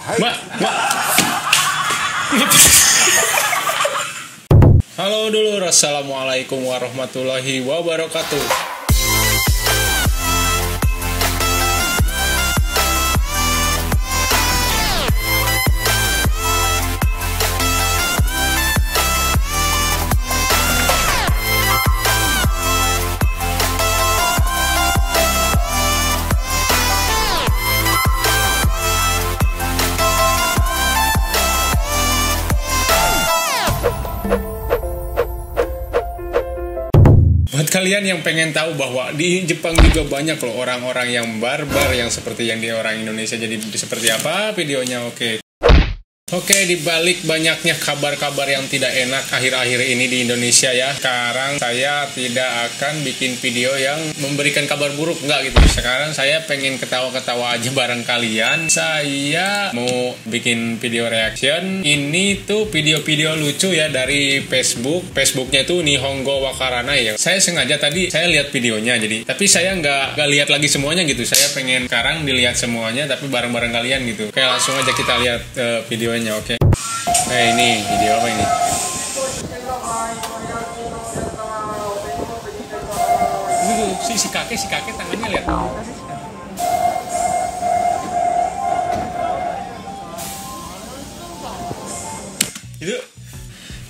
Mbak. Halo dulur, assalamualaikum warahmatullahi wabarakatuh. Buat kalian yang pengen tahu bahwa di Jepang juga banyak loh orang-orang yang barbar yang seperti yang di orang Indonesia, jadi seperti apa videonya? Oke, dibalik banyaknya kabar-kabar yang tidak enak akhir-akhir ini di Indonesia ya, sekarang saya tidak akan bikin video yang memberikan kabar buruk, enggak gitu. Sekarang saya pengen ketawa-ketawa aja bareng kalian. Saya mau bikin video reaction. Ini tuh video-video lucu ya dari Facebooknya tuh Nihongo Wakarana ya. Saya sengaja tadi saya lihat videonya, jadi tapi saya nggak lihat lagi semuanya gitu. Saya pengen sekarang dilihat semuanya tapi bareng-bareng kalian gitu. Oke, langsung aja kita lihat videonya. Oke. Ini video apa ini? Ini si kakek tangannya lihat.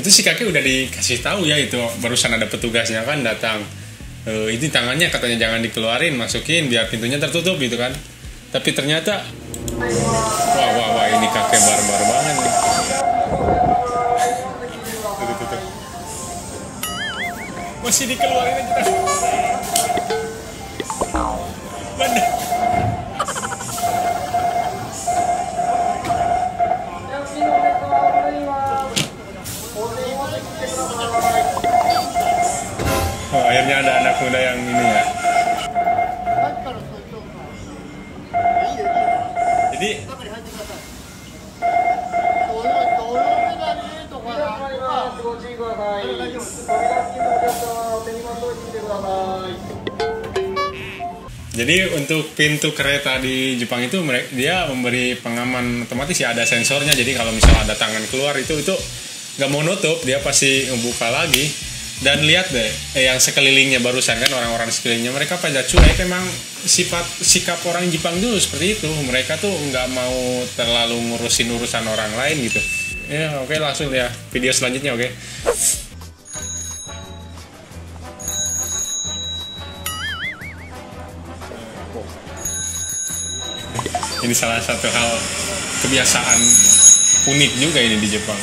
Itu si kakek udah dikasih tahu ya, itu barusan ada petugasnya kan datang. Ini tangannya katanya jangan dikeluarin, masukin biar pintunya tertutup gitu kan. Tapi ternyata wah ini kakek barbar banget nih. Tuh. Masih dikeluarin aja. Bener. Oh, akhirnya ada anak muda yang ini ya. Jadi untuk pintu kereta di Jepang itu dia memberi pengaman otomatis ya, ada sensornya. Jadi kalau misalnya ada tangan keluar itu nggak mau nutup, dia pasti ngebuka lagi. Dan lihat deh yang sekelilingnya barusan kan, orang-orang sekelilingnya mereka pada cuek. Emang sikap orang Jepang dulu seperti itu, mereka tuh nggak mau terlalu ngurusin urusan orang lain gitu ya. Oke, langsung ya video selanjutnya. Oke. Ini salah satu hal kebiasaan unik juga ini di Jepang.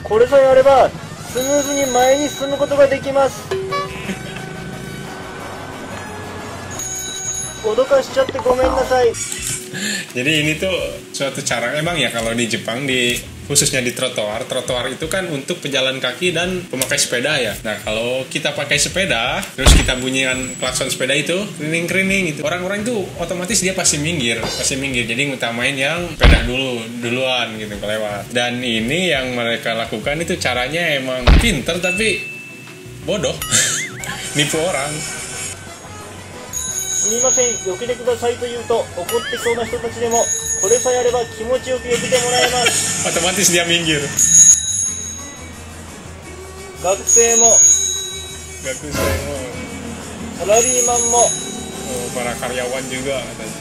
これさえあればスムーズに前に進むことができます。脅かしちゃってごめんなさい。 Jadi ini tuh suatu cara emang ya kalau di Jepang, khususnya di trotoar itu kan untuk pejalan kaki dan pemakai sepeda ya. Nah, kalau kita pakai sepeda terus kita bunyikan klakson sepeda itu kerining itu, orang-orang itu otomatis dia pasti minggir. Jadi ngutamain yang sepeda duluan gitu kelewat. Dan ini yang mereka lakukan itu caranya emang pinter tapi bodoh. Nipu orang. すみません、避けてくださいと言うと怒ってそうな人たちでもこれさえあれば気持ちよく避けてもらえます。 Otomatis dia minggir. 学生もサラリーマンも para karyawan juga katanya.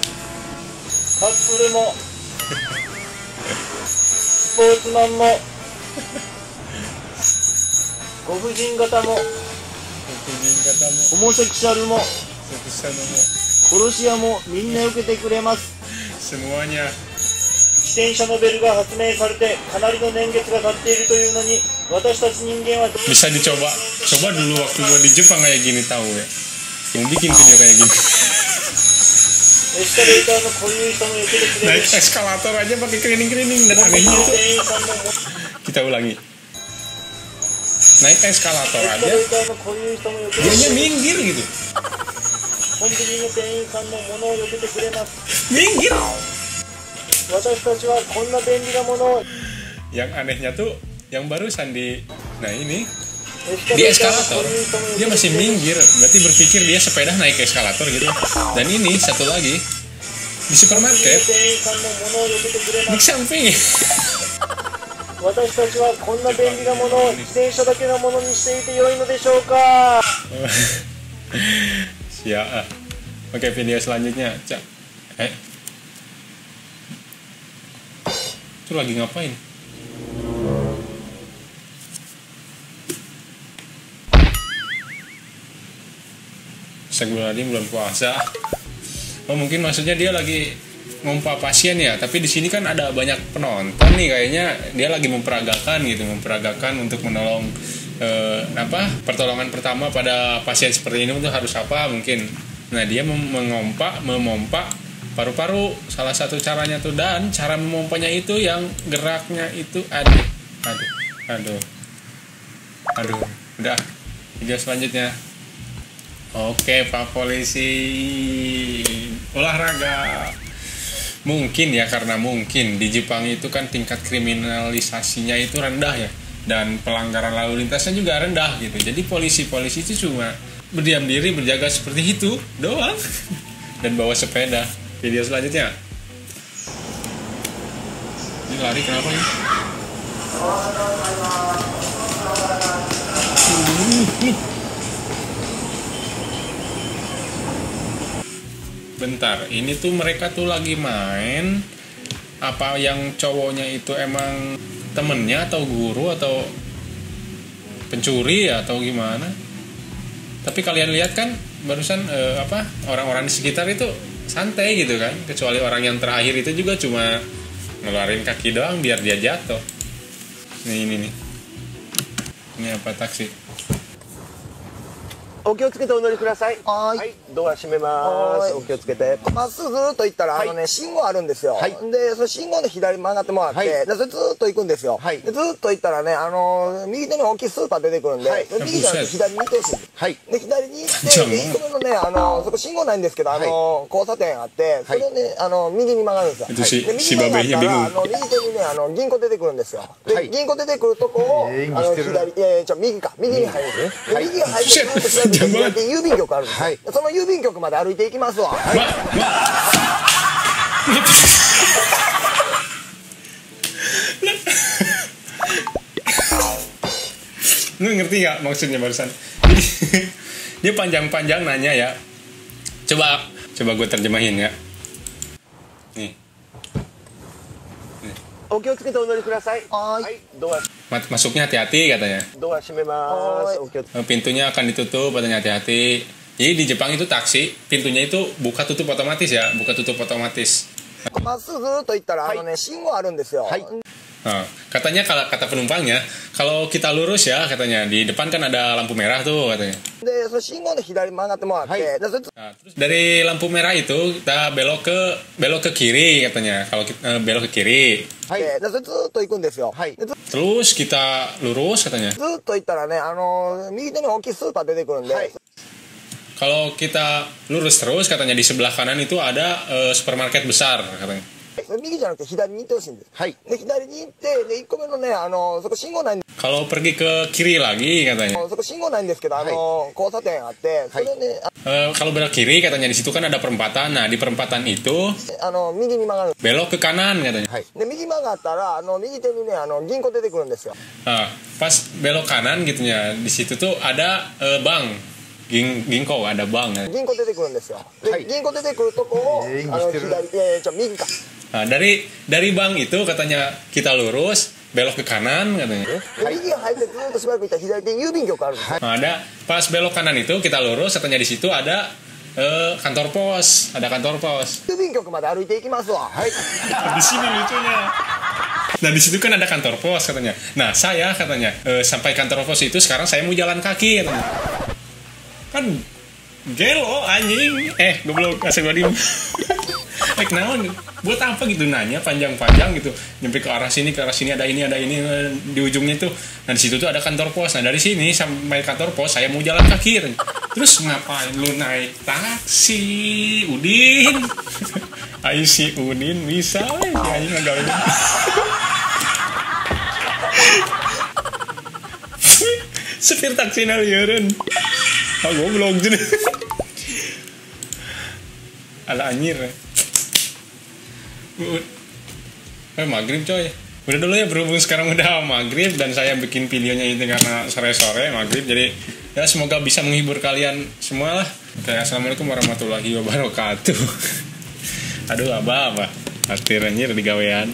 カップルもスポーツマンもご婦人方もホモセクシャルも殺し屋もみんな受けてくれます。 Semuanya. 自転車のベルが発明されてかなりの年月が経っているというのに私たち人間は Bisa dicoba dulu waktu gua di Jepang kayak gini, tahu ya, yang bikin video kayak gini. エスカレーターのこういう人も避けてくれる。 Naik eskalator aja pakai kerining dan anehnya itu. Kita ulangi. Naik eskalator aja dianya minggir gitu. コンビニの店員さんのものを避けてくれます。 Minggir. 私たちはこんな便利なものを Yang anehnya tuh yang barusan di ini di eskalator dia masih minggir, berarti berpikir dia sepeda naik ke eskalator gitu. Dan ini satu lagi di supermarket 店員さんも物を避けてくれま di す。 samping. 私たちはこんな便利なものを自転車だけのものにしていて良いのでしょうか。 Siap. Oke, video selanjutnya. Cak. Itu lagi ngapain? Astagfirullahaladzim, bulan puasa. Oh, mungkin maksudnya dia lagi ngompa pasien ya, tapi di sini kan ada banyak penonton nih, kayaknya dia lagi memperagakan untuk menolong pertolongan pertama pada pasien seperti ini untuk harus apa mungkin. Nah, dia memompa paru-paru, salah satu caranya tuh, dan cara memompanya itu yang geraknya itu aduh. Udah, video selanjutnya. Oke, Pak Polisi, olahraga. Mungkin ya, karena mungkin di Jepang itu kan tingkat kriminalisasinya itu rendah ya, dan pelanggaran lalu lintasnya juga rendah gitu. Jadi polisi itu cuma berdiam diri, berjaga seperti itu doang dan bawa sepeda. Video selanjutnya. Ini lari kenapa ini? Bentar, ini tuh mereka tuh lagi main. Apa yang cowoknya itu emang temennya atau guru atau pencuri atau gimana? Tapi kalian lihat kan barusan orang-orang di sekitar itu santai gitu kan, kecuali orang yang terakhir itu juga cuma ngeluarin kaki doang biar dia jatuh. Ini apa, taksi? お気をつけてお乗りください。ははい、ドア閉めます。お気をつけて。まっすぐずっと行ったら、信号あるんですよ。はいで、その信号で左曲がってもらって、はいでそれずっと行くんですよ。はいでずっと行ったらね、右手に大きいスーパー出てくるんで、はいで右じゃなくて左に行ってほしいんです。はい。で、左に行って、じゃあもうで、1個目のね、そこ信号ないんですけど、交差点あって、それをね、右に曲がるんですよ。itu si で、右曲がった Babenya ら、 bingung. 右手にね、銀行出てくるんですよ。で、はい銀行出てくるとこを、演技してる左、右か、右に入るんですね。で右が入って、ずっと左に左手郵便局あるんですよ。はいでその郵便局まで歩いていきますわ。Lu ngerti nggak maksudnya barusan? Jadi dia panjang-panjang nanya ya. Coba gue terjemahin ya. Nih. お気をつけてお乗りください。ははい、ドア Masuknya hati-hati katanya. ドア閉めます。お気をつけて。 Pintunya akan ditutup, katanya hati-hati. Jadi di Jepang itu taksi, pintunya itu buka tutup otomatis ya, buka tutup otomatis. まっすぐずっと行ったら、信号あるんですよ。はい Nah, katanya kalau kata penumpangnya, kalau kita lurus ya katanya, di depan kan ada lampu merah tuh katanya. で、その信号で左曲がってもらって、はいでそれ Nah, terus dari lampu merah itu kita belok ke kiri katanya. Kalau kita belok ke kiri, はい。でそれずっと行くんですよ。はいでず terus kita lurus katanya. ずっと行ったらね、右手に大きいスーパー出てくるんで、はい Kalau kita lurus terus katanya, di sebelah kanan itu ada supermarket besar katanya. 右じゃなくて左に行ってほしいんです。はい。で、左に行って、で、1個目のね、そこ信号ないんで Kalau pergi ke kiri lagi katanya. そこ信号ないんですけど、交差点あって、それをね、Kalau belok kiri katanya, di situ kan ada perempatan. Nah, di perempatan itu 右に曲がる。 belok ke kanan katanya. はい。で、右曲がったら、右手にね、銀行出てくるんですよ。 Nah, pas belok kanan gitu ya, di situ tuh ada bank. Ginko, ada bank. Ya. 銀行出てくるんですよ。で、はい銀行出てくるとこを、演技してる右か。 Nah, dari bank itu katanya kita lurus, belok ke kanan katanya. で右が入ってずっとしばらく行ったら左手に郵便局あるんですよ。 Nah, ada pas belok kanan itu kita lurus, katanya di situ ada kantor pos, ada kantor pos. 郵便局まで歩いていきますわ。はい。 Di sini lucunya. Nah, di situ kan ada kantor pos katanya. Nah, saya katanya sampai kantor pos itu sekarang saya mau jalan kaki katanya. Kan gelo anjing. Goblok, kasih gua diem. Naon? Buat apa gitu nanya panjang-panjang gitu, nyampe ke arah sini ada ini di ujungnya itu. Nah, di situ tuh ada kantor pos. Nah, dari sini sampai kantor pos saya mau jalan kaki katanya. Terus ngapain lu naik taksi, Udin? Ayo si Udin bisa si anjing ngagawein. Supir taksi nalieureun. Goblok jadi. Ala anjir. Maghrib coy. Udah dulu ya, berhubung sekarang udah maghrib dan saya bikin videonya ini karena sore-sore maghrib, jadi ya semoga bisa menghibur kalian semua lah. Oke, assalamualaikum warahmatullahi wabarakatuh. Aduh, apa hati anjir di gawean.